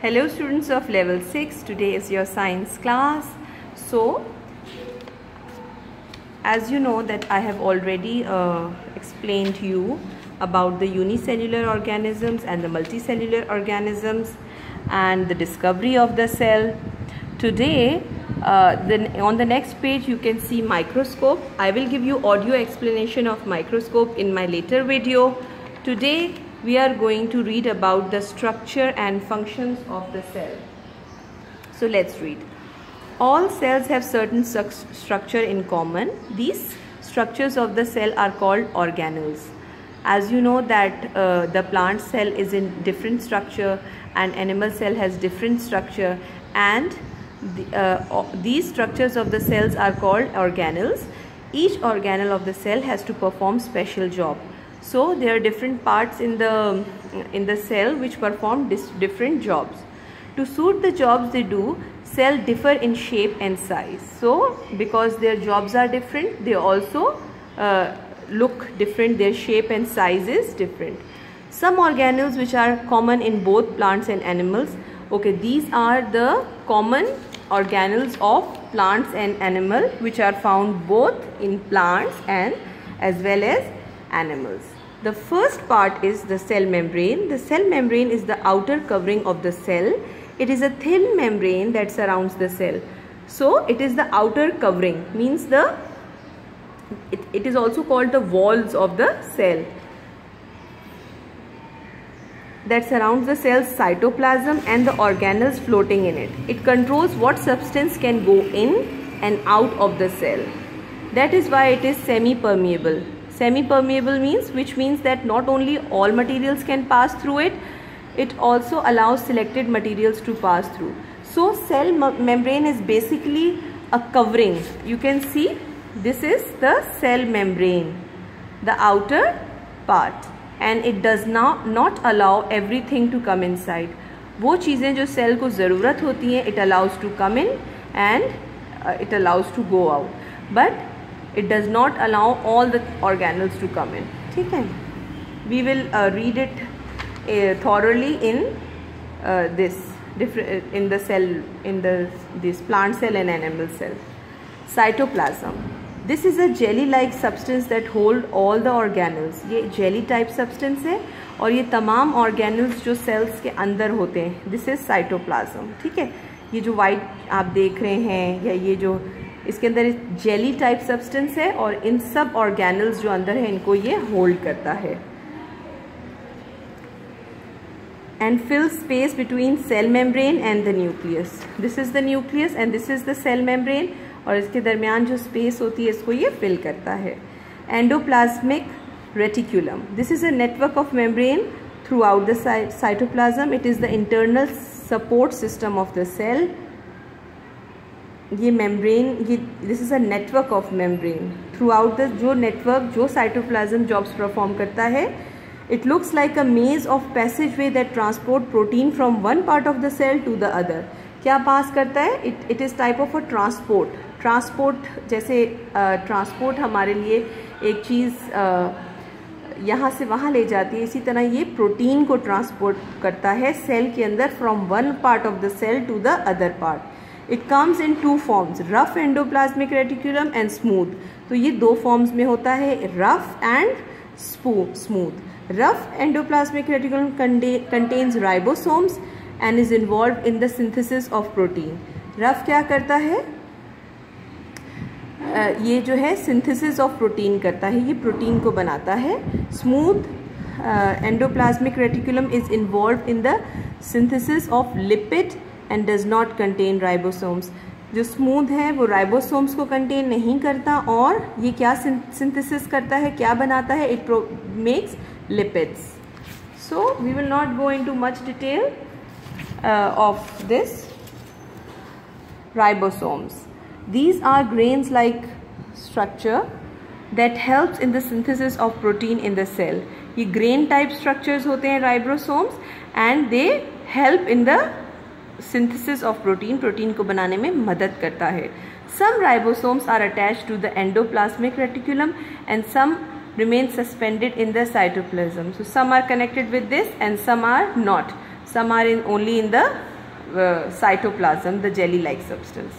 Hello students of level 6, today is your science class. So as you know that I have already explained to you about the unicellular organisms and the multicellular organisms and the discovery of the cell. Today on the next page you can see microscope. I will give you audio explanation of microscope in my later video. Today we are going to read about the structure and functions of the cell. So let's read. All cells have certain structure in common. These structures of the cell are called organelles. As you know that the plant cell is in different structure and animal cell has different structure, and these structures of the cells are called organelles. Each organelle of the cell has to perform special job. So there are different parts in the cell which perform different jobs. To suit the jobs they do, cells differ in shape and size. So because their jobs are different, they also look different. Their shape and size is different. Some organelles which are common in both plants and animals. Okay, these are the common organelles of plants and animal which are found both in plants and as well as animals. The first part is the cell membrane. The cell membrane is the outer covering of the cell. It is a thin membrane that surrounds the cell. So it is the outer covering, means it is also called the walls of the cell that surrounds the cell's cytoplasm and the organelles floating in it. It controls what substance can go in and out of the cell. That is why it is semi-permeable. Semi-permeable means that not only all materials can pass through it, it also allows selected materials to pass through. So cell membrane is basically a covering. You can see this is the cell membrane, the outer part, and it does not allow everything to come inside. वो चीज़ें जो cell को ज़रूरत होती हैं, it allows to come in and it allows to go out, but it does not allow all the organelles to come in. ठीक है? We will read it thoroughly in this plant cell and animal cell. Cytoplasm. This is a jelly-like substance that hold all the organelles. ये jelly type substance है और ये तमाम organelles जो cells के अंदर होते हैं. This is cytoplasm. ठीक है? ये जो white आप देख रहे हैं या ये जो इसके अंदर जेली टाइप सब्सटेंस है और इन सब ऑर्गेनल्स जो अंदर है इनको ये होल्ड करता है. And fill space between cell membrane and the nucleus. This is the nucleus and this is the cell membrane, और इसके दरमियान जो स्पेस होती है इसको ये फिल करता है. Endoplasmic reticulum. This is a network of membrane through the cytoplasm. It is the internal support system of the cell. ये मेम्ब्रेन, ये this is a network of membrane through the, जो network जो cytoplasm jobs perform करता है. It looks like a maze of passage way that transport protein from one part of the cell to the other. क्या pass करता है? It is type of a transport. जैसे transport हमारे लिए एक चीज़ यहाँ से वहाँ ले जाती है, इसी तरह ये प्रोटीन को ट्रांसपोर्ट करता है सेल के अंदर from one part of the cell to the other part. It comes in two forms, rough endoplasmic reticulum and smooth. तो ये दो फॉर्म्स में होता है, rough and smooth. Rough endoplasmic reticulum contains ribosomes and is involved in the synthesis of protein. Rough क्या करता है? ये जो है synthesis of protein करता है, ये प्रोटीन को बनाता है. Smooth endoplasmic reticulum is involved in the synthesis of lipid and does not contain ribosomes. जो स्मूथ है वो राइबोसोम्स को कंटेन नहीं करता, और ये क्या सिंथेसिस करता है, क्या बनाता है? It makes lipids. So we will not go into much detail of this. Ribosomes. These are grains like structure that helps in the synthesis of protein in the cell. ये grain type structures होते हैं ribosomes and they help in the synthesis of protein. Protein को बनाने में मदद करता है. Some ribosomes are attached to the endoplasmic reticulum and some remain suspended in the cytoplasm. So some are connected with this and some are not. Some are only in the cytoplasm, the jelly-like substance.